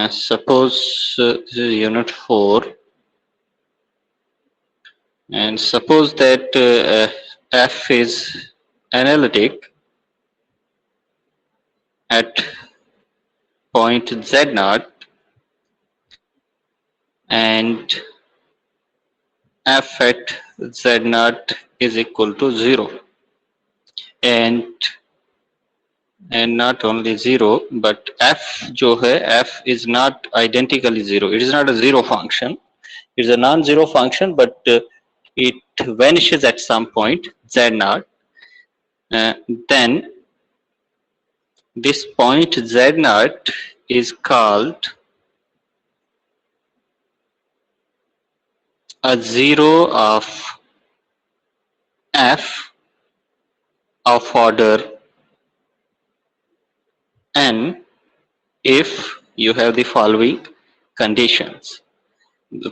suppose this is unit 4, and suppose that f is analytic at point z naught and f at z naught is equal to 0, and not only 0 but f जो है f is not identically 0. It is not a zero function. It is a non-zero function, but it vanishes at some point z naught. Then this point z naught is called a zero of f of order n if you have the following conditions.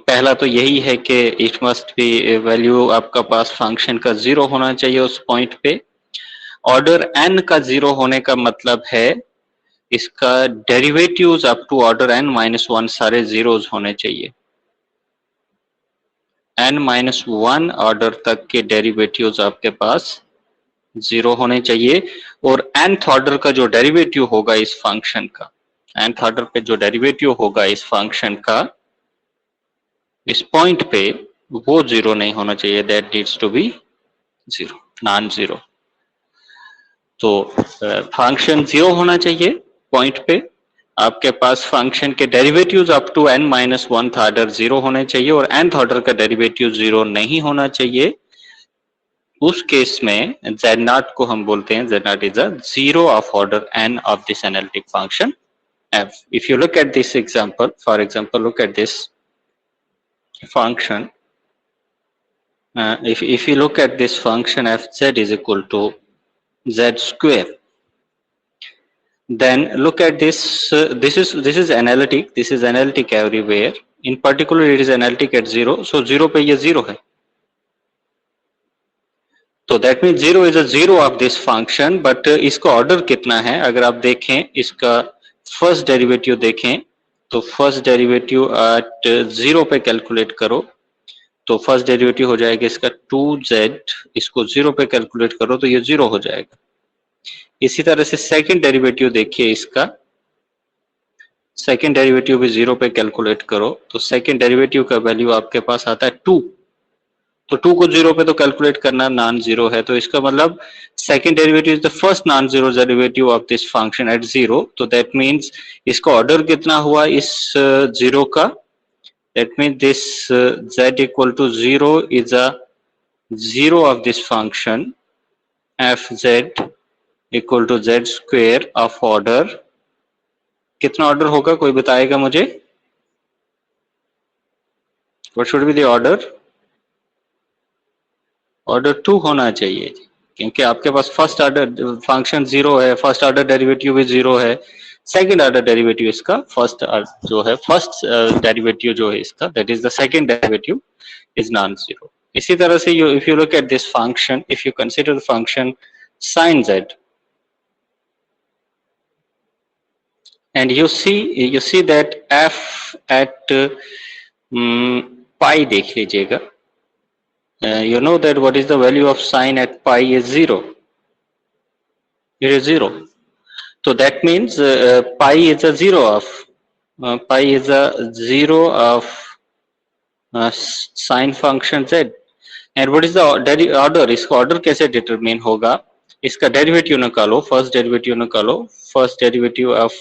पहला तो यही है कि it must be value आपका पास function का 0 होना चाहिए उस पॉइंट पे. ऑर्डर n का 0 होने का मतलब है इसका derivatives up to order n-1 सारे जीरोस होने चाहिए. n-1 ऑर्डर तक के डेरिवेटिव्स आपके पास 0 होने चाहिए, और nth ऑर्डर का जो डेरिवेटिव होगा इस फंक्शन का, nth ऑर्डर पे जो डेरिवेटिव होगा इस फंक्शन का इस पॉइंट पे वो 0 नहीं होना चाहिए. That needs to be 0, non 0. तो फंक्शन 0 होना चाहिए पॉइंट पे. आपके पास फंक्शन के derivatives up to n-1th order 0 होने चाहिए और nth ऑर्डर का डेरिवेटिव 0 नहीं होना चाहिए. उस केस में z naught को हम बोलते हैं z naught is a zero of order n of this analytic function f. If you look at this example, for example, look at this function. If you look at this function fz is equal to z square, then look at this. This is analytic. This is analytic everywhere. In particular, it is analytic at 0. So 0 पे ये 0 है. तो that mean 0 is a 0 of this function. But इसका order कितना है अगर आप देखें, इसका फर्स्ट डेरिवेटिव देखें तो फर्स्ट डेरिवेटिव एट 0 पे कैलकुलेट करो तो फर्स्ट डेरिवेटिव हो जाएगा इसका 2z. इसको 0 पे कैलकुलेट करो तो ये 0 हो जाएगा. इसी तरह से सेकंड डेरिवेटिव देखिए, इसका सेकंड डेरिवेटिव भी 0 पे कैलकुलेट करो तो सेकंड डेरिवेटिव का वैल्यू आपके पास आता है 2. तो 2 को 0 पे तो कैलकुलेट करना नॉन 0 है. तो इसका मतलब second derivative is the first non 0 derivative of this function at 0. तो दैट मींस इसका ऑर्डर कितना हुआ इस 0 का. That means this z equal to 0 is a 0 of this function fz equal to z square of order. कितना order होगा कोई बताएगा मुझे? What should be the order? Order 2 होना चाहिए क्योंकि आपके पास फर्स्ट ऑर्डर फंक्शन 0 है, फर्स्ट ऑर्डर डेरिवेटिव भी 0 है, सेकंड ऑर्डर डेरिवेटिव इसका फर्स्ट जो है फर्स्ट डेरिवेटिव जो है इसका that is the second derivative is non 0. इसी तरह से if you look at this function, if you consider the function sin z and you see that f at pi देख लीजिएगा. You know that what is the value of sin at pi is 0. It is 0. So that means pi is a 0 of sin function z. And what is the order? इसका order कैसे determine होगा? इसका derivative निकालो, first derivative निकालो. First derivative of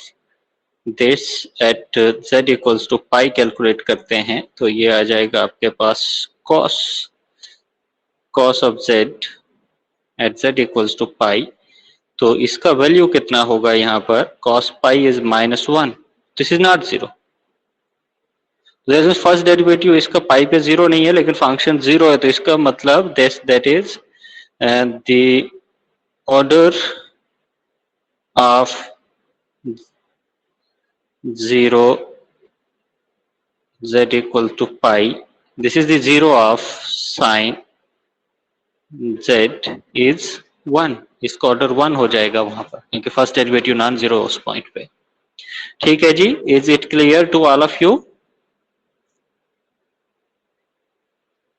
this at z equals to pi calculate करते हैं तो ये आ जाएगा आपके पास cos of z at z equals to pi. तो इसका वैल्यू कितना होगा यहाँ पर? cos pi is -1. This is not 0. First derivative इसका पाई पे 0 नहीं है लेकिन फंक्शन 0 है, तो इसका मतलब that is the order of 0 z equal to pi. This is the 0 of sin z is 1. इसका ऑर्डर 1 हो जाएगा वहां पर क्योंकि फर्स्ट डेरिवेटिव नॉन 0 उस पॉइंट पे. ठीक है जी, is it clear to all of you?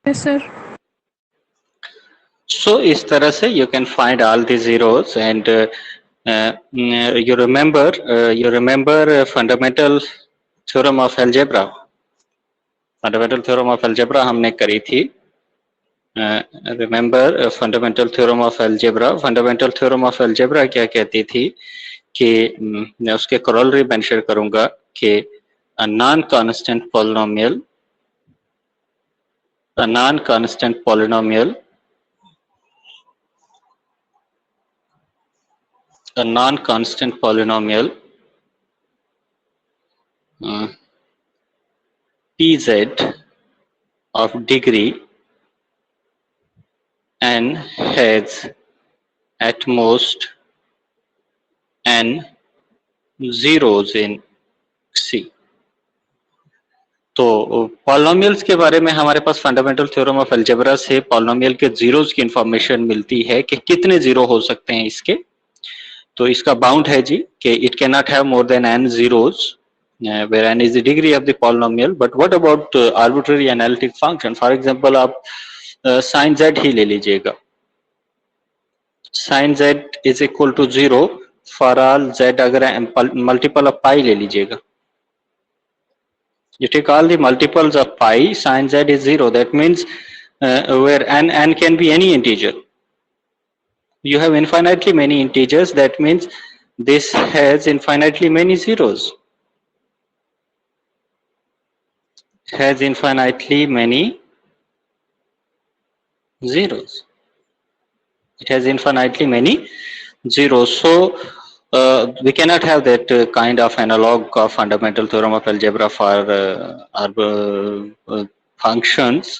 Yes sir. So इस तरह से you can find all the zeros and you remember fundamental theorem of algebra. Fundamental theorem of algebra हमने करी थी. Remember fundamental theorem of algebra. Fundamental theorem of algebra क्या कहती थी कि मैं उसके corollary मेंशन करूंगा कि a non-constant polynomial pz of degree n has at most n zeros in C. तो पॉलिनोमियल्स के बारे में हमारे पास फंडामेंटल थ्योरम ऑफ अलजेब्रा से पॉलिनोमियल के जीरोस की इंफॉर्मेशन मिलती है कि कितने जीरो हो सकते हैं इसके. तो इसका बाउंड है जी कि it can not have more than n zeros where n is the degree of the polynomial. But what about arbitrary analytic function? For example आप sin z ही ले लीजिएगा. sin z is equal to 0 for all z. अगर multiple of पाई ले लीजिएगा, you take all the multiples of pi, sin z is 0. That means where n can be any integer. You have infinitely many integers. That means this has infinitely many zeros. Has infinitely many zeros. It has infinitely many zeros. So we cannot have that kind of analog of fundamental theorem of algebra for functions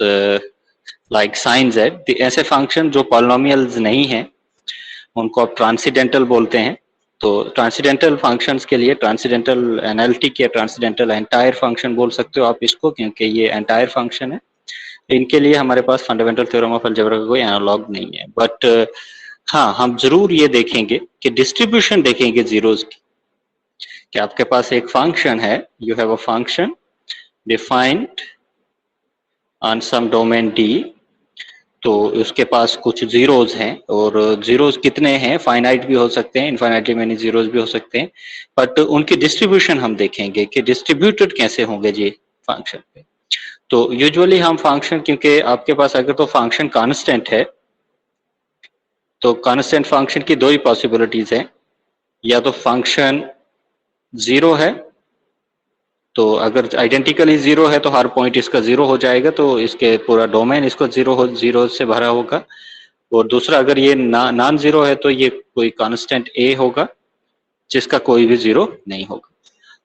like sin z. ऐसे function जो polynomials नहीं हैं उनको आप transcendental बोलते हैं. तो transcendental functions के लिए ट्रांसीडेंटल एनालिटिक या ट्रांसीडेंटल एंटायर फंक्शन बोल सकते हो आप इसको, क्योंकि ये एंटायर फंक्शन है. इनके लिए हमारे पास फंडामेंटल थ्योरम ऑफ अलजेब्रा का कोई एनालॉग नहीं है. बट हाँ, हम जरूर ये देखेंगे कि डिस्ट्रीब्यूशन देखेंगे जीरोस की, कि आपके पास एक फंक्शन है, you have a function defined on some domain D. तो उसके पास कुछ जीरोस हैं, और जीरोस कितने हैं, फाइनाइट भी हो सकते हैं, इनफाइनाइटली मेनी जीरोस भी हो सकते हैं. बट उनकी डिस्ट्रीब्यूशन हम देखेंगे कि डिस्ट्रीब्यूटेड कैसे होंगे जी फंक्शन पे. तो यूजुअली हम फंक्शन, क्योंकि आपके पास अगर तो फंक्शन कांस्टेंट है तो कांस्टेंट फंक्शन की दो ही पॉसिबिलिटीज हैं, या तो फंक्शन जीरो है, तो अगर आइडेंटिकली जीरो है तो हर पॉइंट इसका जीरो हो जाएगा, तो इसके पूरा डोमेन इसको जीरो से भरा होगा. और दूसरा, अगर ये नॉन जीरो है तो ये कोई कांस्टेंट ए होगा जिसका कोई भी जीरो नहीं होगा.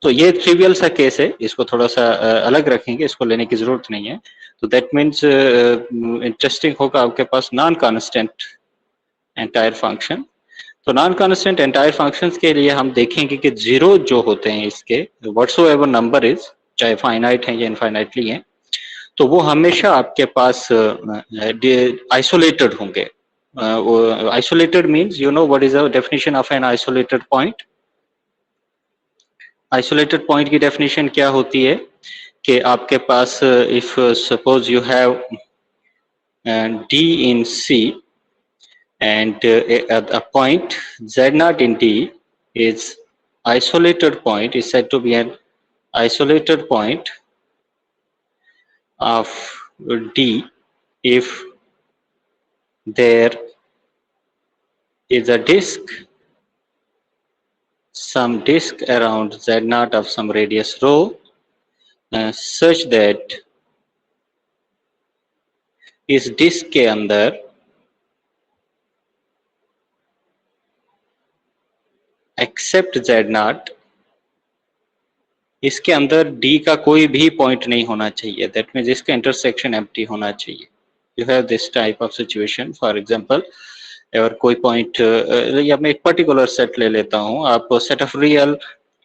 तो ये ट्रिवियल सा केस है, इसको थोड़ा सा अलग रखेंगे, इसको लेने की जरूरत नहीं है. तो दैट मीन्स इंटरेस्टिंग होगा आपके पास नॉन कांस्टेंट एंटायर फंक्शन. तो नॉन कांस्टेंट एंटायर फंक्शंस के लिए हम देखेंगे कि जीरो जो होते हैं इसके, व्हाटसोएवर नंबर इज, चाहे फाइनाइट है या इनफाइनाइटली है, तो वो हमेशा आपके पास आइसोलेटेड होंगे. Isolated means, you know what is the definition of an isolated point. Isolated point की डेफिनेशन क्या होती है कि आपके पास if suppose you have D in C and a point z naught in D is isolated point, is said to be an isolated point of D if there is a disk, some disk around z naught of some radius rho such that इस disk के अंदर accept z not, इसके अंदर d का कोई भी point नहीं होना चाहिए. दैट मीन्स इसका इंटरसेक्शन एम्प्टी होना चाहिए. You have this type of situation. For example, अगर कोई पॉइंट, या मैं एक पर्टिकुलर सेट ले लेता हूँ, आप सेट ऑफ रियल,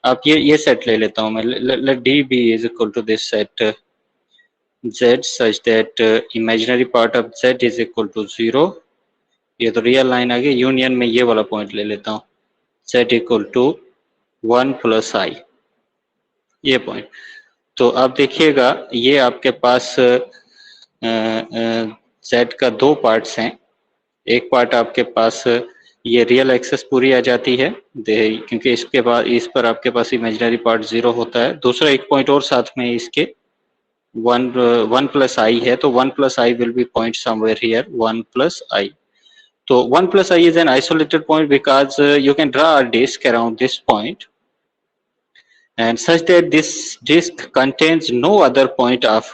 आप ये सेट ले लेता हूँ मैं, late d be is equal to this set z such that imaginary part of z is equal to 0. ये तो रियल लाइन आ गई. यूनियन में ये वाला पॉइंट ले लेता हूँ, z equal to 1 प्लस आई, ये पॉइंट। तो आप देखिएगा ये आपके पास z का दो पार्ट्स हैं। एक पार्ट आपके पास ये रियल एक्सेस पूरी आ जाती है क्योंकि इसके बाद इस पर आपके पास इमेजिनरी पार्ट 0 होता है। दूसरा एक पॉइंट और साथ में इसके 1 प्लस आई है, तो 1 plus I will be point somewhere here 1 plus I. तो 1 plus I is an isolated point because you can draw a disk around this point and such that this disk contains no other point of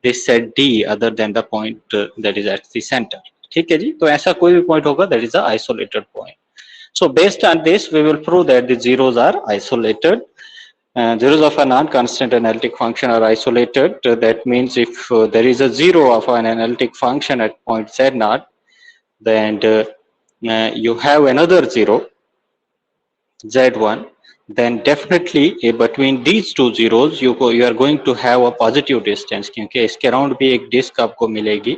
this set D other than the point that is at the center. ठीक है जी, तो ऐसा कोई भी point होगा that is a isolated point. So based on this we will prove that the zeros are isolated. Zeros of a non-constant analytic function are isolated. That means if there is a zero of an analytic function at point Z naught, then you have another zero Z1, then definitely between these two zeros you are going to have a positive distance, क्योंकि इसके around भी एक disc आपको मिलेगी,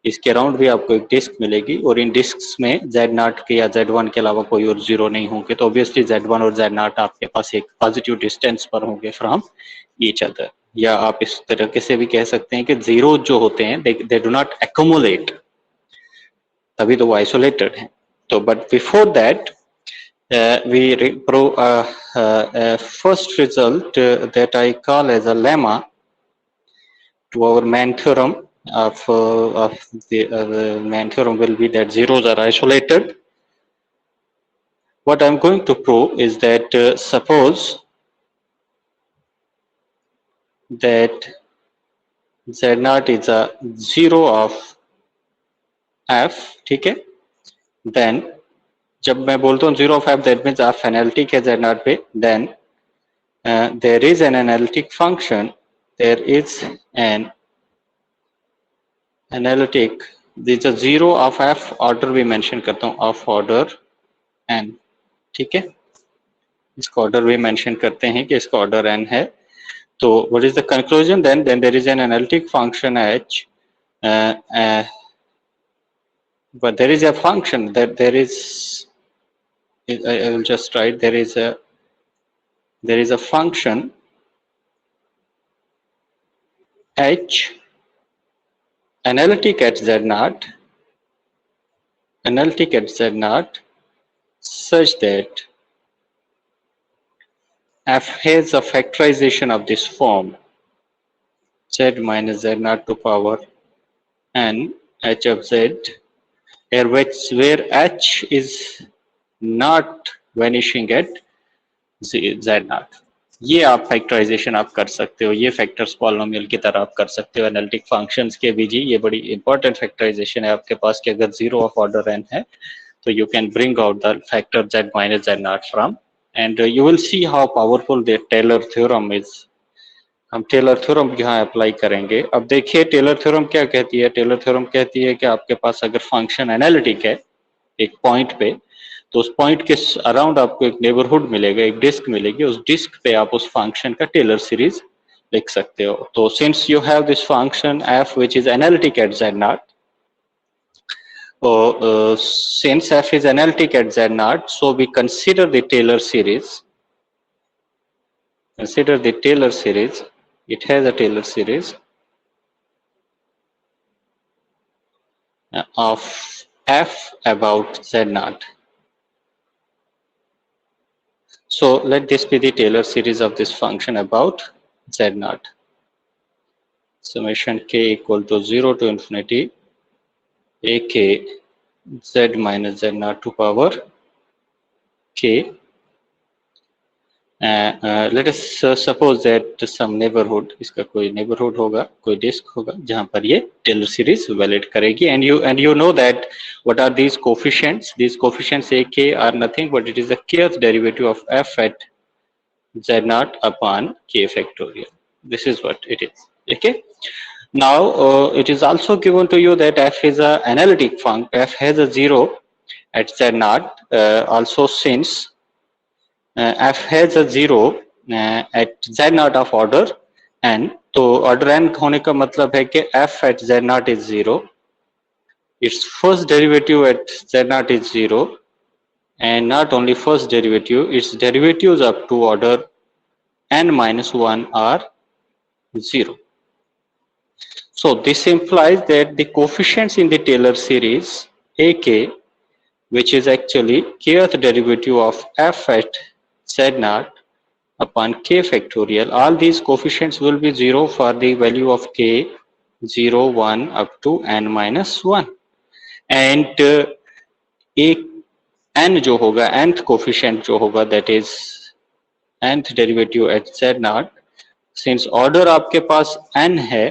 इसके around भी आपको एक डिस्क मिलेगी और इन डिस्क्स में Z0 के या Z1 के अलावा कोई और जीरो नहीं होंगे, तो ऑब्वियसली Z1 और Z0 आपके पास एक पॉजिटिव डिस्टेंस पर होंगे फ्रॉम ईच अदर। या आप इस तरीके से भी कह सकते हैं कि जीरो जो होते हैं दे डू नॉट एक्यूमुलेट, तभी तो वो आइसोलेटेड हैं। तो but before that we prove first result that I call as a lemma to our main theorem of the main theorem will be that zeros are isolated. What I'm going to prove is that suppose that Z0 is a zero of f, ठीक है, then जब मैं बोलता हूँ zero of F that means आप analytic है Z0 पे, then there is an analytic function, there is an analytic this zero of F order भी मेंशन करता हूँ ऑफ ऑर्डर n, ठीक है, इसका ऑर्डर भी मेंशन करते हैं कि इसका ऑर्डर n है। तो what is the conclusion, then there is an analytic function h, but there is a function that there is, I will just write there is a function h analytic at Z0 such that f has a factorization of this form z minus Z0 to power n h of z, where h is not vanishing at Z0। ये आप factorisation आप कर सकते हो, ये factors polynomial की तरह आप कर सकते हो एनालिटिक फंक्शंस के भी जी। ये बड़ी इंपॉर्टेंट फैक्टराइजेशन है आपके पास कि अगर जीरो ऑफ ऑर्डर n है तो you can bring out the factor z minus Z0 from, and you will see how powerful the Taylor theorem is. हम टेलर थ्योरम यहाँ अप्लाई करेंगे। अब देखिए टेलर थ्योरम क्या कहती है, टेलर थ्योरम कहती है कि आपके पास अगर फंक्शन एनालिटिक है एक पॉइंट पे, तो उस पॉइंट के अराउंड आपको एक नेबरहुड मिलेगा, एक डिस्क मिलेगी, उस डिस्क पे आप उस फंक्शन का टेलर सीरीज लिख सकते हो। तो since you have this function f which is analytic at Z0, since f is analytic at Z0, so we consider the Taylor series, it has a Taylor series of f about Z0. So let this be the Taylor series of this function about Z0. Summation k equal to 0 to infinity ak z minus Z0 to power k. Let us suppose that some neighborhood, इसका कोई neighborhood होगा, कोई disk होगा जहाँ पर ये Taylor series valid करेगी, and you know that what are these coefficients? These coefficients ak are nothing but it is the kth derivative of f at Z0 upon k factorial. This is what it is. Okay. Now it is also given to you that f is a analytic function, f has a zero at Z0, also since f has a zero at Z0 of order n, तो order n होने का मतलब है कि f at Z0 is 0, its first derivative at Z0 is 0, and not only first derivative, its derivatives up to order n minus 1 are 0. So this implies that the coefficients in the Taylor series ak, which is actually kth derivative of f at z naught upon k factorial, all these coefficients will be 0 for the value of k 0, 1 up to n minus 1. And एक n जो होगा, nth coefficient जो होगा, that is nth derivative at z not, since order आपके पास n है,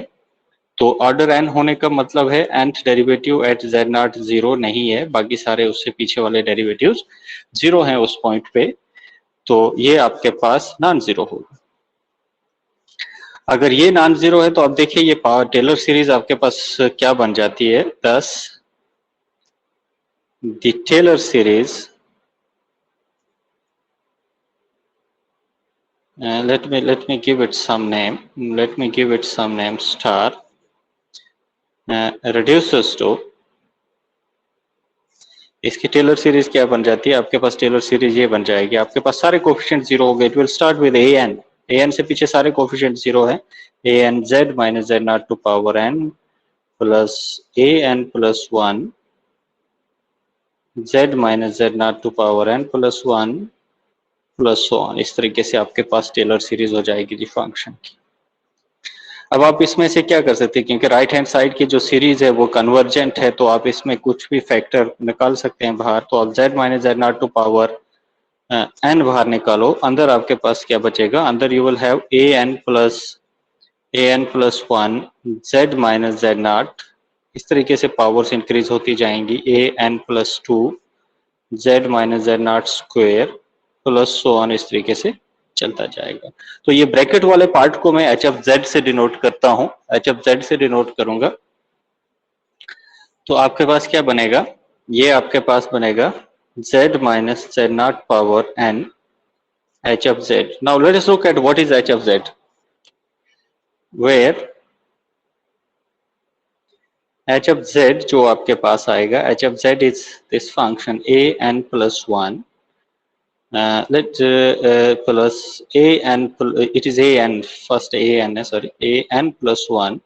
तो order n होने का मतलब है nth derivative at z not 0 नहीं है, बाकी सारे उससे पीछे वाले डेरिवेटिव्स 0 हैं उस पॉइंट पे, तो ये आपके पास नॉन जीरो होगा। अगर ये नॉन जीरो है तो अब देखिए ये टेलर सीरीज आपके पास क्या बन जाती है, thus the Taylor series, let me give it some name, star reduces to, इसकी टेलर सीरीज क्या बन जाती है, आपके पास टेलर सीरीज ये बन जाएगी, आपके पास सारे कोफिशिएंट जीरो हो गए, it will start with an से पीछे सारे कोफिशिएंट जीरो है, an z minus z not to power n plus an plus 1 z minus z not to power n plus 1 plus so on. इस तरीके से आपके पास टेलर सीरीज हो जाएगी जी फंक्शन की। अब आप इसमें से क्या कर सकते हैं, क्योंकि राइट हैंड साइड की जो सीरीज है वो कन्वर्जेंट है, तो आप इसमें कुछ भी फैक्टर निकाल सकते हैं बाहर, तो आप z minus z not to power n बाहर निकालो, अंदर आपके पास क्या बचेगा, अंदर you will have an plus 1 z minus z not, इस तरीके से पावर्स इंक्रीज होती जाएंगी, an plus 2 z minus z not square plus so on, इस तरीके से चलता जाएगा। तो ये ब्रैकेट वाले पार्ट को मैं एच एफ जेड से डिनोट करता हूं, एच एफ जेड से डिनोट करूंगा, तो आपके पास क्या बनेगा, ये आपके पास बनेगा z minus z not power n h of z. Now let us look at what is h of z, where h of z जो आपके पास आएगा, h of z is this function a n plus 1 plus a n, it is a n, first a n है, sorry, a n plus 1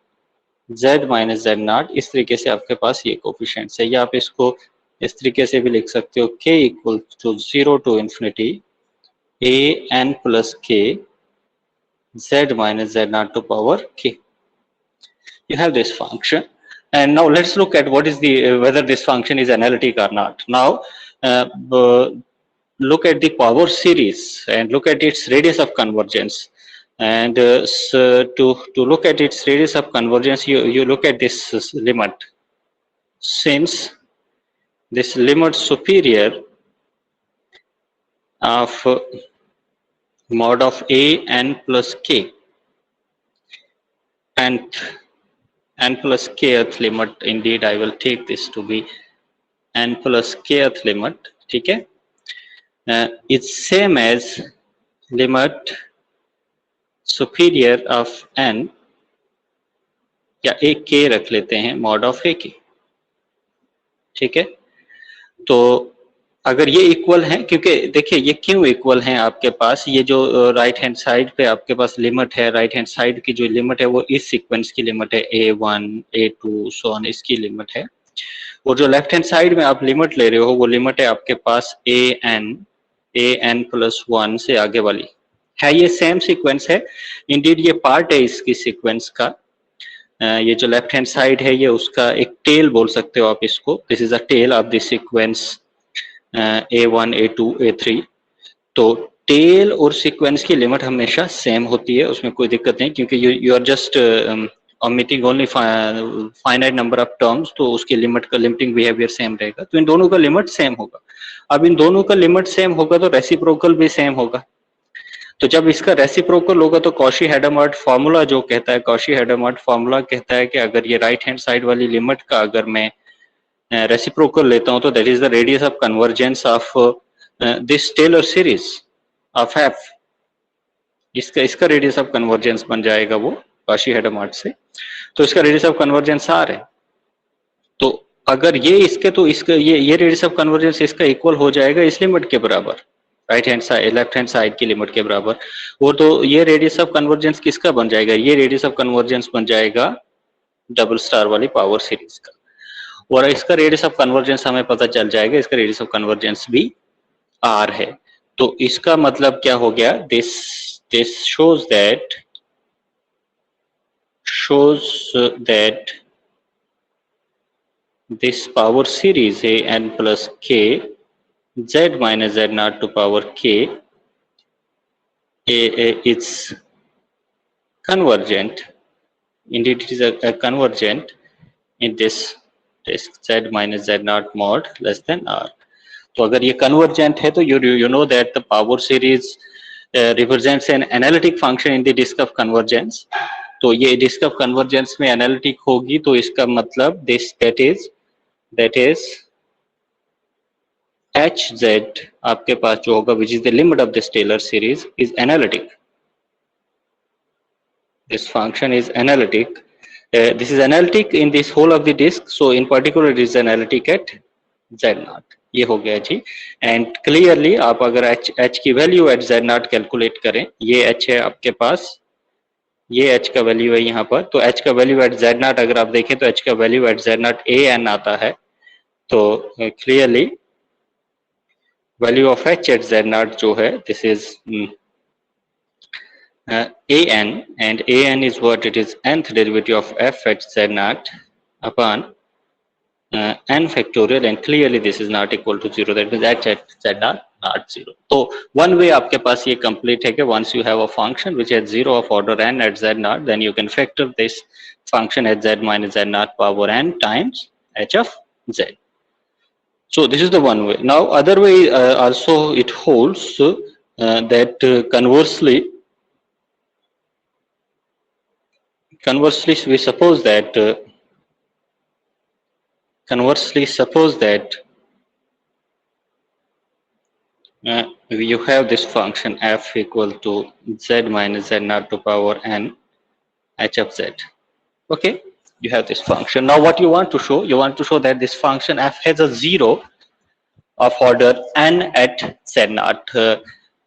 z minus z not, इस तरीके से आपके पास ये coefficients है, या आप इसको इस तरीके से भी लिख सकते हो, k equal to 0 to infinity a n plus k z minus z naught to power k. You have this function, and now let's look at what is the whether this function is analytic or not. Now look at the power series and look at its radius of convergence, and so to look at its radius of convergence, you look at this limit. Since this limit superior of mod of a n plus k and n plus kth limit, indeed I will take this to be n plus kth limit, ठीक है, it's same as limit superior of n, या एक k रख लेते हैं, mod of a k, ठीक है। तो अगर ये इक्वल है, क्योंकि देखिए ये क्यों इक्वल है, आपके पास ये जो राइट हैंड साइड पे आपके पास लिमिट है, राइट हैंड साइड की जो लिमिट है वो इस सीक्वेंस की लिमिट है, a1 a2 सो ऑन, इसकी लिमिट है, और जो लेफ्ट हैंड साइड में आप लिमिट ले रहे हो वो लिमिट है आपके पास an प्लस 1 से आगे वाली है, ये सेम सीक्वेंस है, इंडीड ये पार्ट है इसकी सीक्वेंस का, ये जो लेफ्ट हैंड साइड है ये उसका एक टेल बोल सकते हो आप इसको, this is a tail of this sequence a1 a2 a3, तो टेल और सीक्वेंस की लिमिट हमेशा सेम होती है, उसमें कोई दिक्कत नहीं, क्योंकि you are just omitting only finite number of terms, तो उसकी लिमिट का लिमिटिंग बिहेवियर सेम रहेगा, तो इन दोनों का लिमिट सेम होगा। अब इन दोनों का लिमिट सेम होगा तो रेसिप्रोकल भी सेम होगा, तो जब इसका रेसिप्रोकल होगा तो कॉशी-हैडमर्ट फार्मूला जो कहता है, कॉशी-हैडमर्ट फार्मूला कहता है कि अगर ये राइट हैंड साइड वाली लिमिट का अगर मैं रेसिप्रोकल लेता हूं तो that is the radius of convergence of this Taylor series of F, इसका रेडियस ऑफ कन्वर्जेंस बन जाएगा वो कॉशी-हैडमर्ट से, तो इसका रेडियस ऑफ कन्वर्जेंस आर है। तो अगर ये इसके तो इसका ये रेडियस ऑफ कन्वर्जेंस इसका इक्वल हो जाएगा इस लिमिट के बराबर, right hand side left hand side की लिमिट के बराबर। वो तो ये रेडियस ऑफ कन्वर्जेंस किसका बन जाएगा, ये रेडियस ऑफ कन्वर्जेंस बन जाएगा डबल स्टार वाली पावर सीरीज का। और इसका रेडियस ऑफ कन्वर्जेंस हमें पता चल जाएगा, इसका रेडियस ऑफ कन्वर्जेंस भी आर है। तो इसका मतलब क्या हो गया, this shows that this power series a n plus k z minus z naught to power k is convergent. Indeed, it is a convergent in this z minus z naught mod less than r. तो अगर ये convergent है तो you know that the power series represents an analytic function in the disk of convergence. तो ये disk of convergence में analytic होगी, तो इसका मतलब that is hz आपके पास जो होगा which is the limit of this Taylor series is analytic. This function is analytic. This is analytic in this whole of the disk, so in particular it is analytic at z naught. ये हो गया जी। And clearly आप अगर h की value at z naught calculate करें, ये h है आपके पास, ये h का वैल्यू है यहाँ पर, तो h का वैल्यू एट z naught अगर आप देखें तो h का value at z naught an आता है। तो clearly value of h at z naught जो है this is an, and an is what it is, nth derivative of f at z naught upon n factorial, and clearly this is not equal to 0, that means h at z naught not 0. तो one way आपके पास ये complete है कि once you have a function which has 0 of order n at z naught, then you can factor this function at z minus z naught power n times h of z. So this is the one way. Now other way also it holds that conversely we suppose that you have this function f equal to z minus z naught to power n h of z. Okay, you have this function. Now what you want to show, that this function f has a 0 of order n at z naught.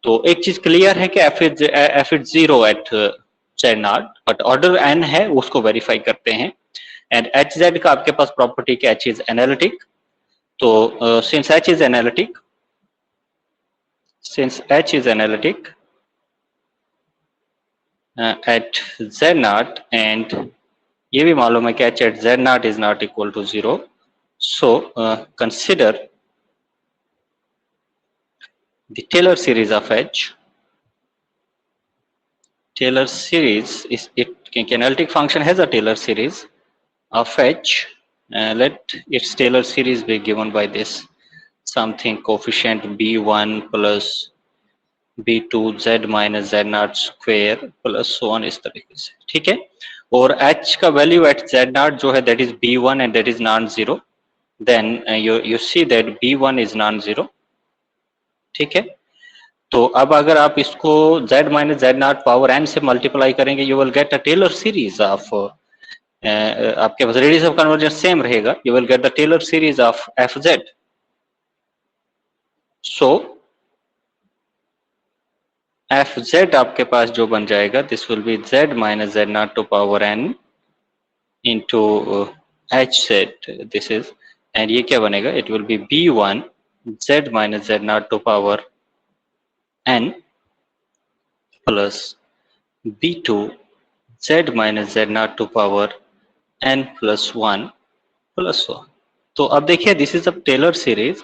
तो एक चीज clear है कि f is 0 at z naught, but order n है उसको verify करते हैं। And hz का आपके पास प्रॉपर्टी कि h is analytic, तो since h is analytic at z naught, and ये भी मालूम है कि h at z naught is not equal to 0, so consider the Taylor series of h. Taylor series is analytic function has a Taylor series of h. Let its Taylor series be given by this something coefficient b1 plus b2 z minus z naught square plus so on, इस तरीके से, ठीक है। और h का value at z naught जो है that is b1 and that is non-zero, then you see that b1 is non-zero, ठीक है। तो अब अगर आप इसको z minus z naught power n से मल्टीप्लाई करेंगे, you will get a Taylor series of आपके पास रेडियस ऑफ कन्वर्जेंस सेम रहेगा, you will get the Taylor series of fz. So fz आपके पास जो बन जाएगा, this will be z minus z naught to power n into hz, this is, and ये क्या बनेगा, it will be b1 z minus z naught to power n plus b2 z minus z naught to power n plus 1 plus 1. तो अब देखिए this is a tailor series,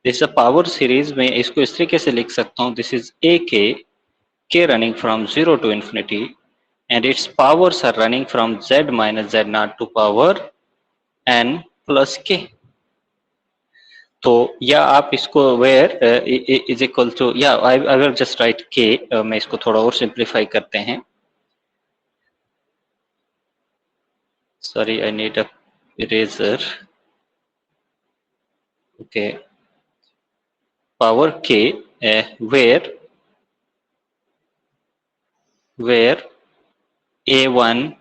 this is a power series. मैं इसको इस तरीके से लिख सकता हूँ, दिस इज ए के running from 0 to infinity and its powers are running from z minus z naught to power n plus k. तो या आप इसको वेयर इज इक्वल टू, या आई विल जस्ट राइट के, मैं इसको थोड़ा और सिंप्लीफाई करते हैं, sorry I need a eraser, okay, power के वेयर a1,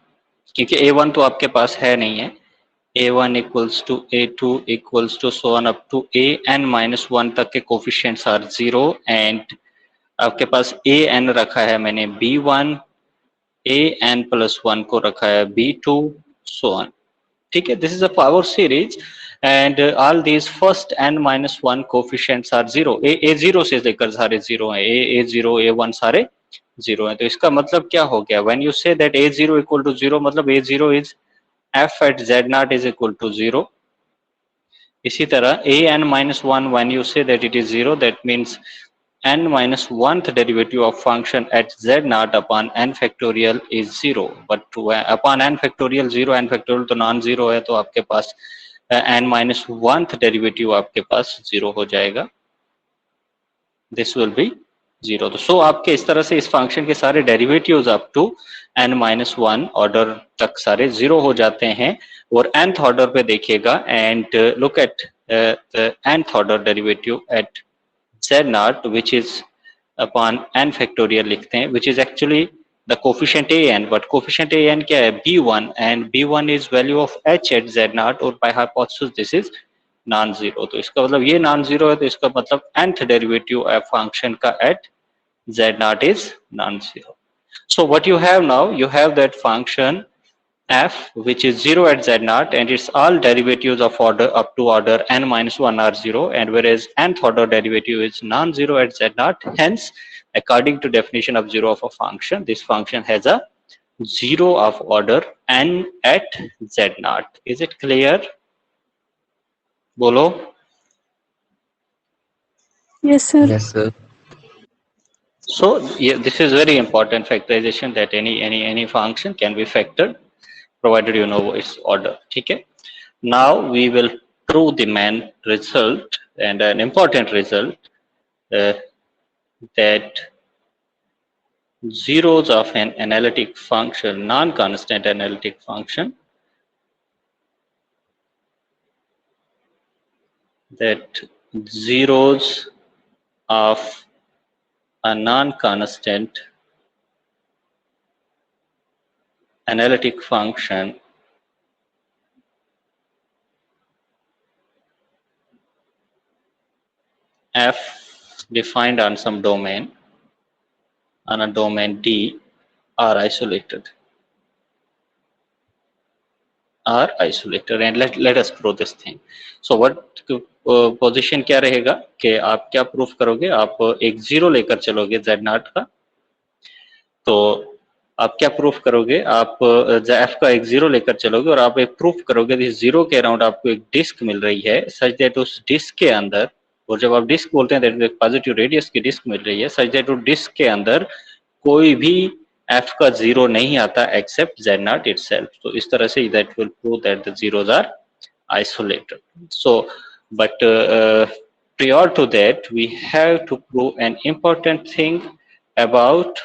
क्योंकि a1 तो आपके पास है नहीं है, a1 equals to a2 equals to so on up to an-1 तक के कोफिशिएंट्स आर 0 एंड आपके पास an रखा है मैंने b1, an+1 को रखा है b2, सो ऑन। ठीक है, this is a power series and all these first n-1 coefficients are 0, a0 से लेकर सारे 0 हैं, a0 a1 सारे 0 हैं। तो इसका मतलब क्या हो गया, when you say that a0 equal to 0 मतलब a0 is f at z0 is equal to 0। इसी तरह an-1 when you say that it is 0 that means n-1th derivative of function at z0 upon n factorial is 0, but upon n factorial 0, n factorial तो non zero है तो आपके पास n-1th derivative आपके पास 0 हो जाएगा, this will be 0। तो सो आपके इस तरह से इस फंक्शन के सारे derivatives up to n-1 order तक सारे 0 हो जाते हैं। और nth ऑर्डर पे देखिएगा and look at the nth order derivative eight z0 which is upon n factorial लिखते हैं, which is actually the coefficient an, but coefficient an क्या है b1 and b1 is value of h at z0 और by hypothesis this is non zero. तो इसका मतलब ये non zero है तो इसका मतलब nth डेरिवेटिव f फंक्शन का eight z0 is non-zero। So what you have now, you have that function f which is 0 at z0 and its all derivatives of order up to order n-1 are 0, and whereas nth order derivative is non-zero at z0, hence according to definition of 0 of a function, this function has a 0 of order n at z0। Is it clear? बोलो। Yes, sir. Yes, sir. So yeah, this is very important factorization that any function can be factored provided you know its order। ठीक है, now we will prove the main result and an important result that zeros of an analytic function, non-constant analytic function, that zeros of a non-constant analytic function f defined on some domain, on a domain D, are isolated, and let us prove this thing। So what position क्या रहेगा कि आप क्या proof करोगे, आप एक zero लेकर चलोगे z0 का, तो आप क्या प्रूफ करोगे, आप f का एक जीरो लेकर चलोगे और आप एक प्रूफ करोगे इस जीरो के अराउंड आपको एक डिस्क मिल रही है सच दैट उस डिस्क के अंदर, और जब आप डिस्क बोलते हैं दैट पॉजिटिव रेडियस की डिस्क मिल रही है, सच दैट उस डिस्क के अंदर कोई भी f का जीरो नहीं आता एक्सेप्ट z0 itself। तो इस तरह say that will prove that the zeros are isolated। So but prior to that we have to prove an important thing about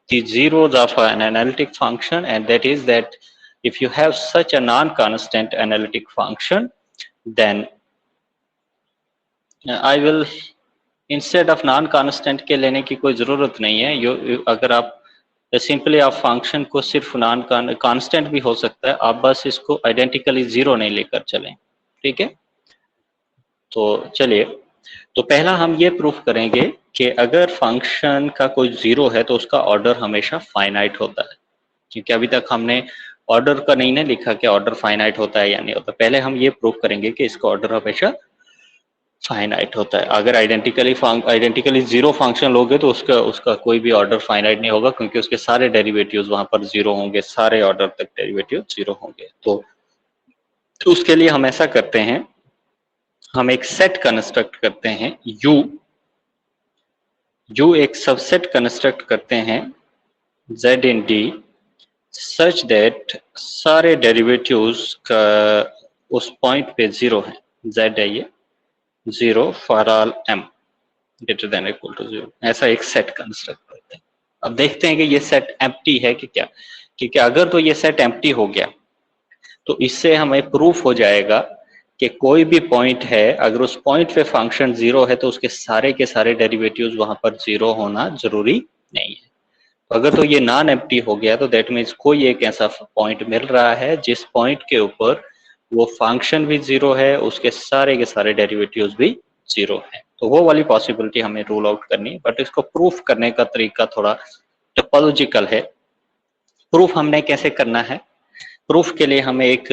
the zeros of an analytic function, and that is that if you have such a non-constant analytic function, then I will instead of non-constant के लेने की कोई ज़रूरत नहीं है। अगर आप simply आप फंक्शन को सिर्फ नॉन कांस्टेंट भी हो सकता है, आप बस इसको आइडेंटिकली जीरो नहीं लेकर चलें। ठीक है, तो चलिए, तो पहला हम ये प्रूफ करेंगे कि अगर फंक्शन का कोई जीरो है तो उसका ऑर्डर हमेशा फाइनाइट होता है, क्योंकि अभी तक हमने ऑर्डर का नहीं ना लिखा कि ऑर्डर फाइनाइट होता है या नहीं होता। पहले हम ये प्रूफ करेंगे कि इसका ऑर्डर हमेशा फाइनाइट होता है। अगर आइडेंटिकली जीरो फंक्शन लोगे तो उसका कोई भी ऑर्डर फाइनाइट नहीं होगा, क्योंकि उसके सारे डेरिवेटिव्स वहां पर जीरो होंगे, सारे ऑर्डर तक डेरिवेटिव जीरो होंगे। तो उसके लिए हम ऐसा करते हैं, हम एक सेट कंस्ट्रक्ट करते हैं U एक सबसेट कंस्ट्रक्ट करते हैं Z in D such that सारे डेरिवेटिव्स का उस पॉइंट पे जीरो है, Z है ये, zero for all m greater than equal to zero. ऐसा एक सेट कंस्ट्रक्ट करते हैं। अब देखते हैं कि ये सेट एम्प्टी है कि क्या, क्योंकि अगर तो ये सेट एम्प्टी हो गया तो इससे हमें प्रूफ हो जाएगा कि कोई भी पॉइंट है, अगर उस पॉइंट पे फंक्शन जीरो है तो उसके सारे के सारे डेरिवेटिव्स वहां पर जीरो होना जरूरी नहीं है। तो अगर तो ये नॉन एम्प्टी हो गया तो दैट मीन्स कोई एक ऐसा पॉइंट मिल रहा है जिस पॉइंट के ऊपर वो फंक्शन भी जीरो है, उसके सारे के सारे डेरिवेटिव्स भी जीरो है। तो वो वाली पॉसिबिलिटी हमें रूल आउट करनी है, बट इसको प्रूफ करने का तरीका थोड़ा टोपोलॉजिकल है। प्रूफ हमने कैसे करना है? प्रूफ के लिए हमें एक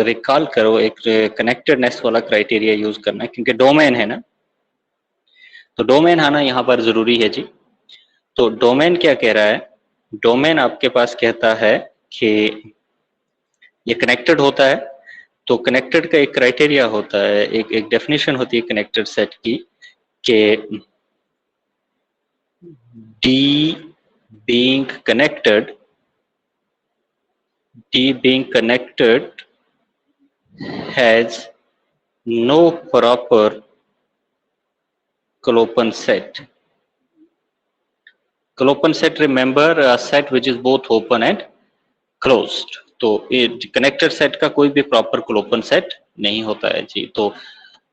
रिकॉल करो, एक कनेक्टेडनेस वाला क्राइटेरिया यूज करना है, क्योंकि डोमेन है ना, तो डोमेन आना यहाँ पर जरूरी है जी। तो डोमेन क्या कह रहा है? डोमेन आपके पास कहता है कि ये कनेक्टेड होता है। तो कनेक्टेड का एक क्राइटेरिया होता है, एक डेफिनेशन होती है कनेक्टेड सेट की, कि D being connected has no proper Klopen set. Klopen set, remember, a set which is both open and closed. तो कनेक्टेड सेट का कोई भी प्रॉपर क्लोपन सेट नहीं होता है जी। तो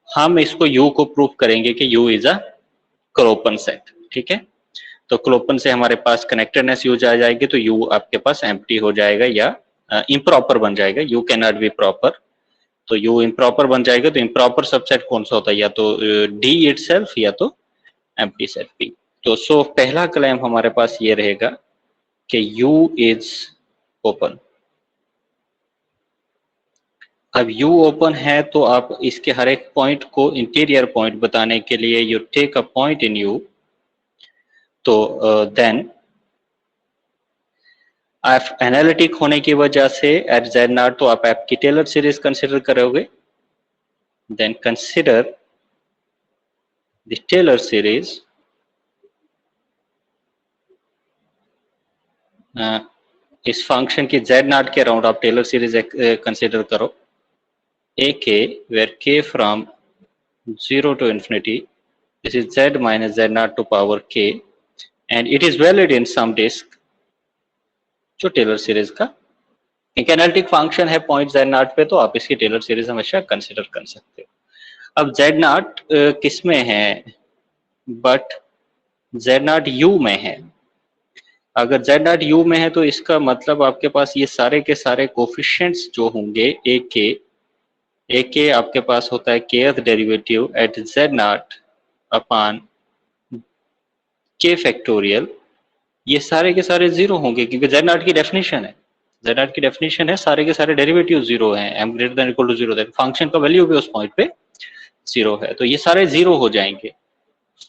हम इसको U को प्रूव करेंगे कि U इज अ क्लोपन सेट, ठीक है। तो क्लोपन से हमारे पास कनेक्टेडनेस यूज आ जाएगी, तो U आपके पास एम्प्टी हो जाएगा या इम्प्रॉपर बन जाएगा। U can not be proper, तो U इम्प्रॉपर बन जाएगा। तो इम्प्रॉपर सबसेट कौन सा होता है? या तो D इटसेल्फ या तो एम्प्टी सेट P। तो सो पहला क्लेम हमारे पास ये रहेगा कि U इज ओपन। अब U ओपन है तो आप इसके हर एक पॉइंट को इंटीरियर पॉइंट बताने के लिए you take a point in U। तो देन आप एनालिटिक होने की वजह से एट Z नॉट, तो आप की टेलर सीरीज कंसिडर करोगे। Then consider the Taylor series इस फंक्शन की Z नॉट के अराउंड आप टेलर सीरीज कंसिडर करो। AK where K from 0 to infinity, this is Z minus Z naught to power K, and it is valid in some disk, जो Taylor series का एक analytic function है point Z not पे, तो आप इसकी Taylor series हमेशा consider कर सकते हो। अब Z नॉट किस में है? बट Z नॉट U में है। अगर Z नॉट U में है तो इसका मतलब आपके पास ये सारे के सारे कोफिशिएंट्स जो होंगे AK आपके पास होता है kth derivative at Z not upon K factorial, ये सारे के सारे जीरो होंगे, क्योंकि Z नॉट की डेफिनेशन है, Z नॉट की डेफिनेशन है सारे के सारे डेरिवेटिव जीरो हैं, m greater than equal to zero, function का वैल्यू भी उस पॉइंट पे जीरो है। तो ये सारे जीरो हो जाएंगे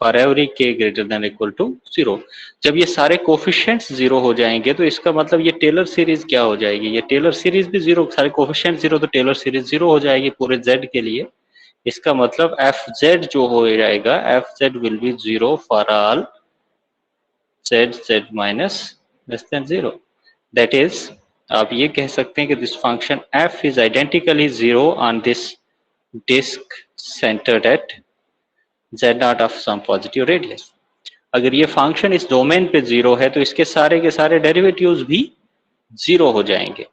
for every k greater than equal to zero. जब ये सारे कोफिशिएंट्स जीरो हो जाएंगे तो इसका मतलब ये टेलर सीरीज क्या हो जाएगी? ये टेलर सीरीज भी जीरो, सारे कोफिशिएंट जीरो, तो टेलर सीरीज जीरो हो जाएगी पूरे Z के लिए। इसका मतलब fz जो हो जाएगा, fz will be zero for all z minus less than zero. That is, आप ये कह सकते हैं कि this function f is identically zero on this disc centred at z not of some positive radius. अगर ये फंक्शन इस domain पे जीरो है तो इसके सारे के सारे डेरिवेटिव्स भी जीरो हो जाएंगे।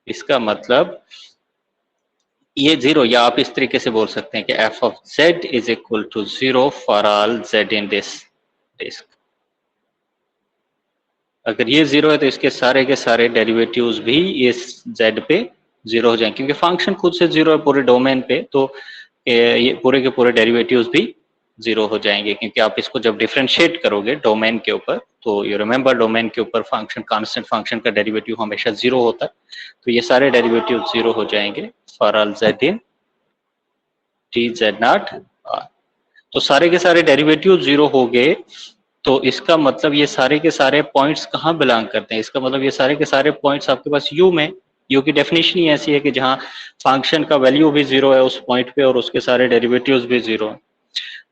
इसका मतलब ये जीरो, या आप इस तरीके से बोल सकते हैं कि f of z is equal to zero for all z in this disc. अगर ये जीरो है तो इसके सारे के सारे डेरिवेटिव्स भी इस z पे जीरो हो जाएंगे, क्योंकि फंक्शन खुद से जीरो है पूरे डोमेन पे, तो ये पूरे के पूरे डेरिवेटिव्स भी जीरो हो जाएंगे। क्योंकि आप इसको जब डिफरेंशिएट करोगे डोमेन के ऊपर, तो यू रिमेंबर डोमेन के ऊपर फंक्शन, कांस्टेंट फंक्शन का डेरिवेटिव हमेशा जीरो होता है, तो ये सारे डेरिवेटिव जीरो हो जाएंगे for all z in T z not r। तो सारे के सारे डेरिवेटिव जीरो हो गए, तो इसका मतलब ये सारे के सारे पॉइंट्स कहाँ बिलोंग करते हैं? इसका मतलब ये सारे के सारे पॉइंट्स आपके पास U में, U की डेफिनेशन ही ऐसी है कि जहाँ फंक्शन का वैल्यू भी जीरो है उस पॉइंट पे और उसके सारे डेरिवेटिव्स भी जीरो है,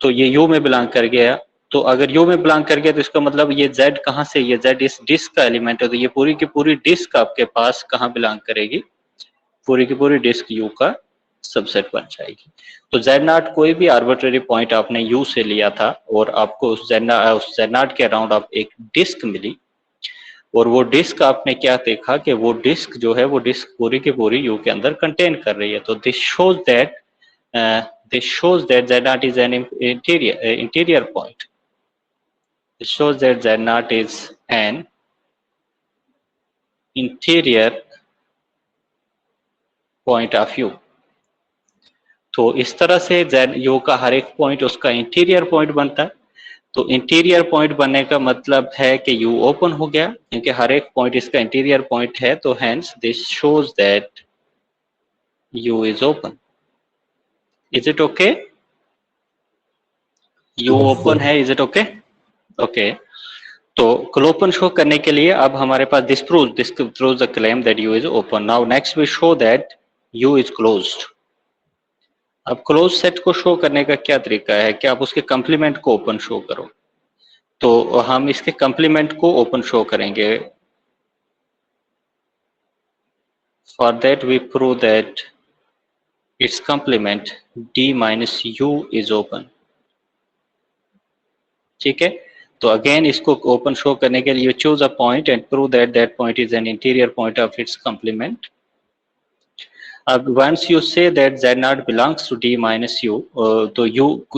तो ये U में बिलोंग कर गया। तो अगर U में बिलोंग कर गया तो इसका मतलब ये Z कहाँ से? ये Z इस डिस्क का एलिमेंट है, तो ये पूरी की पूरी डिस्क आपके पास कहाँ बिलोंग करेगी? पूरी की पूरी डिस्क U का सबसेट बन जाएगी। तो Z नॉट कोई भी आर्बिट्रेरी पॉइंट आपने U से लिया था और आपको उस Z नॉट के अराउंड आप एक डिस्क मिली, और वो डिस्क आपने क्या देखा कि वो डिस्क जो है वो डिस्क पूरी की पूरी U के अंदर कंटेन कर रही है। तो this shows that Z not is an interior point. This shows that Z naught is an interior point of view. तो इस तरह से जेड यू का हर एक पॉइंट उसका इंटीरियर पॉइंट बनता है। तो इंटीरियर पॉइंट बनने का मतलब है कि यू ओपन हो गया, क्योंकि हर एक पॉइंट इसका इंटीरियर पॉइंट है, तो hence this shows that U is open. Is it okay? U open है, इज इट ओके? ओके। तो क्लोपन शो करने के लिए अब हमारे पास this proves the claim that U is open. Now next we show that U is closed. अब close set को शो करने का क्या तरीका है कि आप उसके कंप्लीमेंट को ओपन शो करो। तो हम इसके कंप्लीमेंट को ओपन शो करेंगे। For that we prove that it's complement d minus U is open. ठीक है, तो अगेन इसको ओपन शो करने के लिए choose a point and prove that that point is an interior point of its complement. अब once you say that z0 belongs to d minus U, तो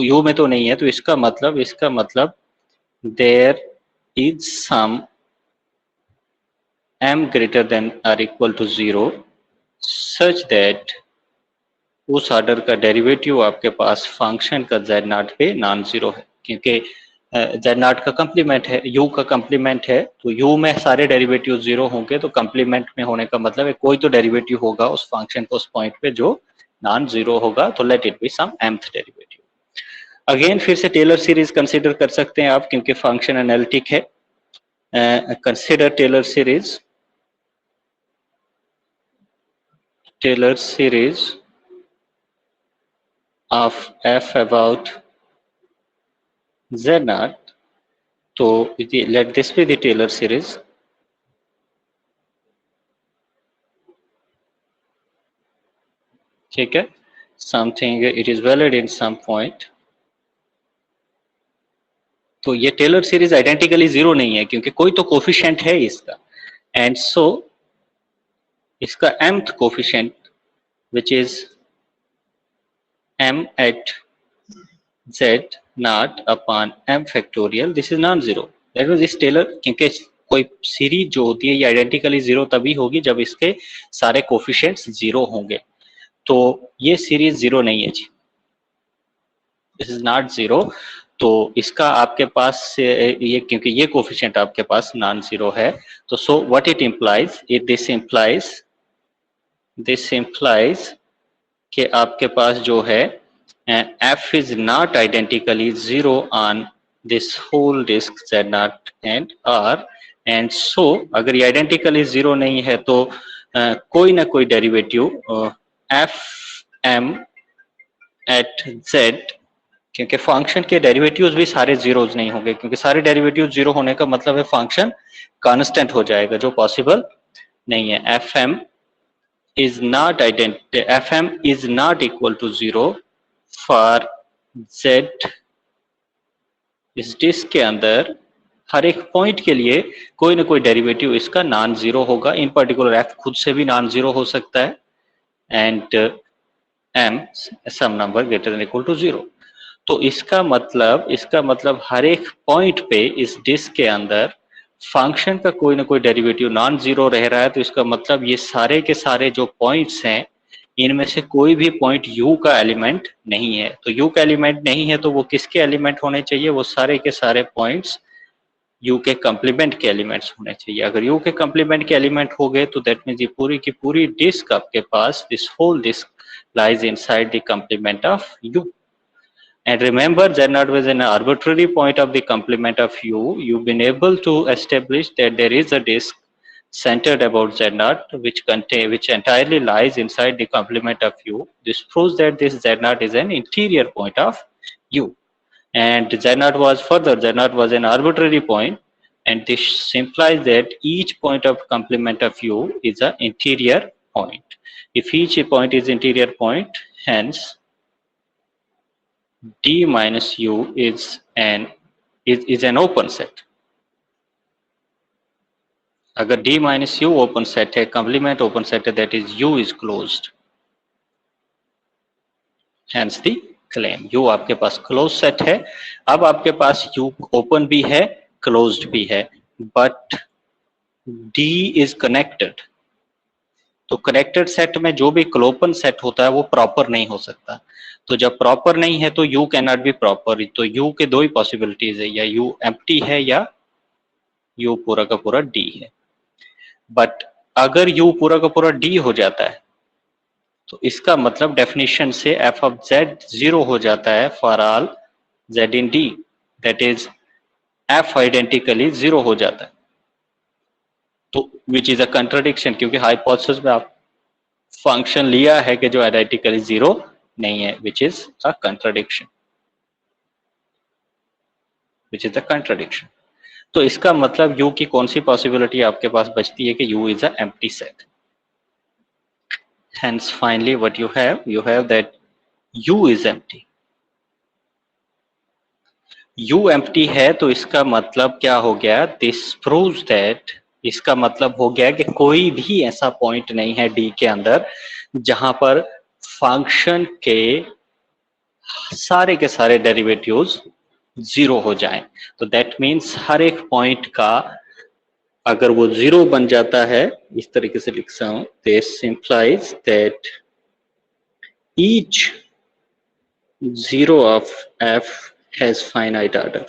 u में तो नहीं है, तो इसका मतलब there is some m greater than or equal to 0 such that उस ऑर्डर का डेरिवेटिव आपके पास फंक्शन का z0 पे नॉन जीरो है, क्योंकि z0 का कंप्लीमेंट है, u का कंप्लीमेंट है, तो u में सारे डेरिवेटिव जीरो होंगे, तो कंप्लीमेंट में होने का मतलब है कोई तो डेरिवेटिव होगा उस फंक्शन को उस पॉइंट पे जो नॉन जीरो होगा, तो let it be some mth derivative. Again फिर से टेलर सीरीज कंसीडर कर सकते हैं आप, क्योंकि फंक्शन एनालिटिक है। Consider Taylor series of f about z0, तो let this be the Taylor series। ठीक है, something it is valid in some point। तो ये टेलर सीरीज आइडेंटिकली जीरो नहीं है, क्योंकि कोई तो कोफिशिएंट है इसका, एंड सो इसका mth coefficient which is m at z naught upon m factorial, this is non-zero। That means इस टेलर, क्योंकि कोई सीरीज जो होती है ये आइडेंटिकली जीरो तभी होगी जब इसके सारे कोफिशिएंट्स जीरो होंगे, तो ये सीरीज जीरो नहीं है जी, दिस इज नॉट जीरो। तो इसका आपके पास ये, क्योंकि ये कोफिशिएंट आपके पास नॉन जीरो है, तो so what it implies, this implies कि आपके पास जो है f is not identically zero on this whole disk z0 and r, and so अगर ये आइडेंटिकली जीरो नहीं है तो कोई ना कोई derivative f m at z, क्योंकि फंक्शन के डेरिवेटिव्स भी सारे जीरोज नहीं होंगे, क्योंकि सारे डेरिवेटिव जीरो होने का मतलब है फंक्शन कांस्टेंट हो जाएगा, जो पॉसिबल नहीं है। fm is not equal to zero for z इस डिस्क के अंदर हर एक पॉइंट के लिए कोई ना कोई डेरिवेटिव इसका नॉन जीरो होगा। इन पर्टिकुलर f खुद से भी नॉन जीरो हो सकता है, and m some number greater than equal to zero. तो इसका मतलब हर एक पॉइंट पे इस डिस्क के अंदर फंक्शन का कोई ना कोई डेरिवेटिव नॉन जीरो रह रहा है, तो इसका मतलब ये सारे के सारे जो पॉइंट्स हैं इनमें से कोई भी पॉइंट u का एलिमेंट नहीं है। तो u का एलिमेंट नहीं है तो वो किसके एलिमेंट होने चाहिए, वो सारे के सारे पॉइंट्स u के कंप्लीमेंट के एलिमेंट्स होने चाहिए। अगर u के कंप्लीमेंट के एलिमेंट हो गए तो दैट मीन्स ये पूरी की पूरी डिस्क आपके पास, this whole disc lies inside the complement of u। And remember, Z0 was an arbitrary point of the complement of u. You've been able to establish that there is a disk centered about Z0 which entirely lies inside the complement of u. This proves that this Z0 is an interior point of u. And Z0 was an arbitrary point, and this implies that each point of complement of u is an interior point. If each point is interior point, hence d minus u is an open set। अगर d minus u open set है, complement open set है, that is u is closed। Hence the claim, u आपके पास close set है। अब आपके पास u open भी है, closed भी है, बट d is connected। तो कनेक्टेड सेट में जो भी क्लोपन सेट होता है वो प्रॉपर नहीं हो सकता। तो जब प्रॉपर नहीं है तो you can not be proper. तो यू के दो ही पॉसिबिलिटीज है, या यू एम्प्टी है या यू पूरा का पूरा डी है। बट अगर यू पूरा का पूरा डी हो जाता है तो इसका मतलब डेफिनेशन से एफ ऑफ जेड जीरो हो जाता है for all Z in D, that is F identically zero हो जाता है। तो विच इज अ कंट्राडिक्शन, क्योंकि हाइपोथेसिस में आप फंक्शन लिया है कि जो आइडेंटिकली जीरो नहीं है, which is a contradiction, which is a contradiction. तो इसका मतलब u की कौन सी पॉसिबिलिटी आपके पास बचती है कि u is a empty set. Hence finally what you have that u is empty। u empty है तो इसका मतलब क्या हो गया, दिस प्रूव्स दैट, इसका मतलब हो गया कि कोई भी ऐसा पॉइंट नहीं है d के अंदर जहां पर फंक्शन के सारे डेरिवेटिव्स जीरो हो जाएं। तो दैट मीन्स हर एक पॉइंट का अगर वो जीरो बन जाता है, इस तरीके से लिख सकता हूं, this implies that each zero of F has finite order.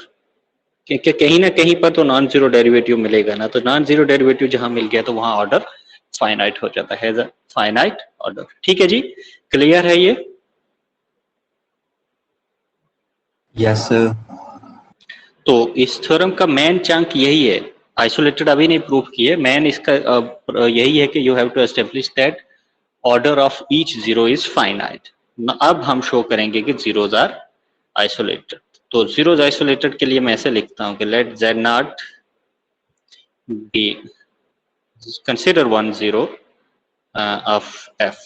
क्योंकि कहीं ना कहीं पर तो नॉन जीरो डेरिवेटिव मिलेगा ना, तो नॉन जीरो डेरिवेटिव जहां मिल गया तो वहां ऑर्डर फाइनाइट हो जाता है, फाइनाइट ऑर्डर। ठीक है जी, क्लियर है ये? Yes sir. तो इस थ्योरम का मेन चंक यही है, आइसोलेटेड अभी नहीं प्रूव किए, मेन इसका यही है कि you have to establish that order of each zero is finite. अब हम शो करेंगे कि जीरोज आर आइसोलेटेड। तो जीरोज आइसोलेटेड के लिए मैं ऐसे लिखता हूं कि let Z not be consider one zero of F.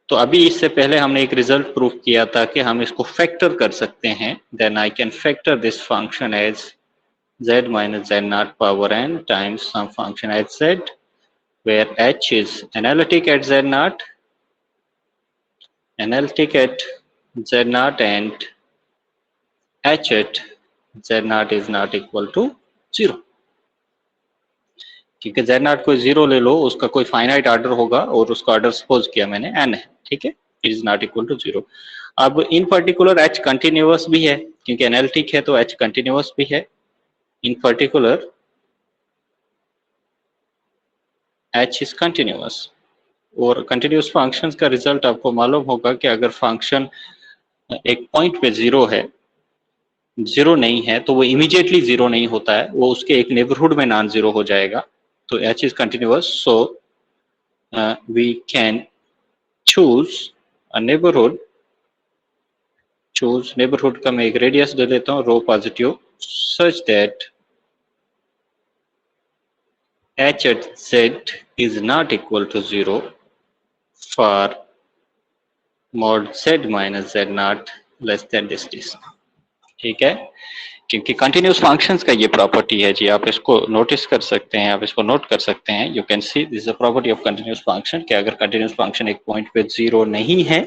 तो अभी इससे पहले हमने एक रिजल्ट प्रूव किया था कि हम इसको फैक्टर कर सकते हैं, then I can factor this function as z minus z naught power n times some function h z, where h is analytic at z naught, and h at z naught is not equal to 0। क्योंकि z naught कोई zero ले लो, उसका कोई finite order होगा और उसका order suppose किया मैंने n है, ठीक है, it is not equal to 0। अब इन पर्टिकुलर h कंटिन्यूअस भी है, क्योंकि एनालिटिक है तो h कंटिन्यूअस भी है। इन पर्टिकुलर h इज कंटिन्यूअस, और कंटिन्यूअस फंक्शंस का रिजल्ट आपको मालूम होगा कि अगर फंक्शन एक पॉइंट पे जीरो है, जीरो नहीं है, तो वो इमीडिएटली जीरो नहीं होता है, वो उसके एक नेबरहुड में नॉन जीरो हो जाएगा। तो h is continuous, so we can choose a neighbourhood. Choose neighbourhood का मैं एक रेडियस दे देता हूँ rho positive, such that h at z is not equal to 0 for mod z minus z naught less than this distance। ठीक है, क्योंकि continuous functions का ये प्रॉपर्टी है जी, आप इसको नोटिस कर सकते हैं, आप इसको नोट कर सकते हैं। You can see this is a property of continuous function कि अगर कंटिन्यूस फंक्शन एक पॉइंट पे जीरो नहीं है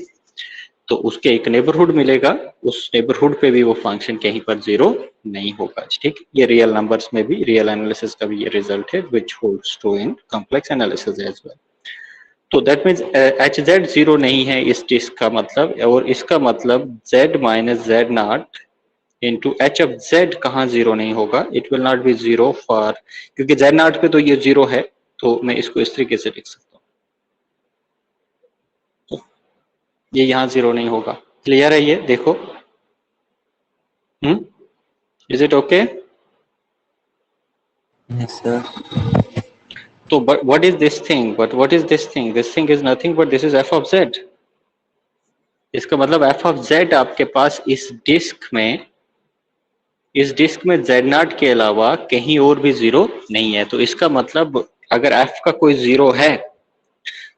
तो उसके एक नेबरहुड मिलेगा, उस नेबरहुड पे भी वो फंक्शन कहीं पर जीरो नहीं होगा। ठीक, ये रियल नंबर्स में भी, रियल एनालिसिस का भी ये रिजल्ट है, which holds true in complex analysis as well. तो that means H Z zero नहीं है इस चीज का मतलब, और इसका मतलब Z minus Z naught into H of Z कहाँ जीरो नहीं होगा, it will not be zero for, क्योंकि जेड नॉट पे तो ये जीरो है, तो मैं इसको इस तरीके से लिख सकता हूँ, तो ये यहाँ जीरो नहीं होगा। क्लियर है ये? देखो, is it okay? Yes sir. तो but what is this thing? But what is this thing? This thing is nothing but this is f of z। इसका मतलब f of z आपके पास इस डिस्क में z नॉट के अलावा कहीं और भी जीरो नहीं है। तो इसका मतलब अगर f का कोई जीरो है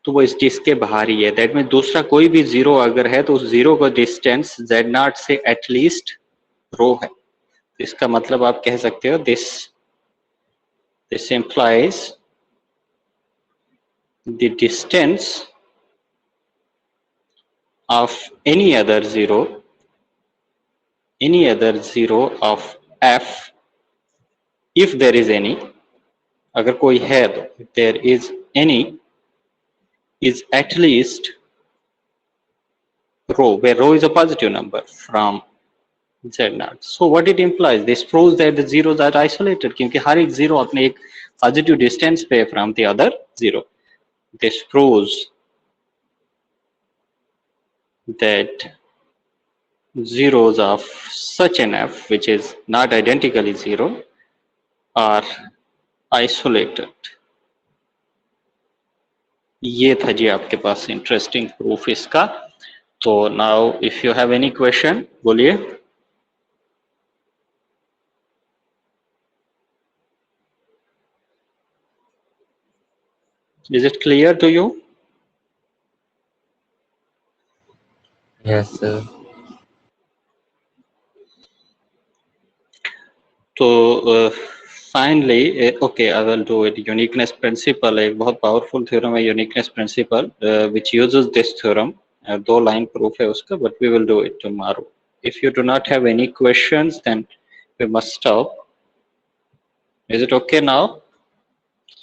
तो वो इस डिस्क के बाहर ही है। दैट मीन दूसरा कोई भी जीरो अगर है तो उस जीरो का डिस्टेंस z नॉट से एटलीस्ट रो है। इसका मतलब आप कह सकते हो this implies the distance of any other zero of f, if there is any, अगर कोई है तो if there is any is at least row where row is a positive number from Z naught. So what it implies? This proves that the zeros are isolated क्योंकि हर एक zero अपने एक positive distance पे from the other zero. This proves that zeros of such an f which is not identically zero are isolated. ये था जी आपके पास interesting proof इसका. तो now if you have any question बोलिए. Is it clear to you? Yes, sir. तो finally, okay, I will do it. Uniqueness principle एक बहुत powerful theorem है uniqueness principle which uses this theorem. दो line proof है उसका, but we will do it tomorrow. If you do not have any questions, then we must stop. Is it okay now?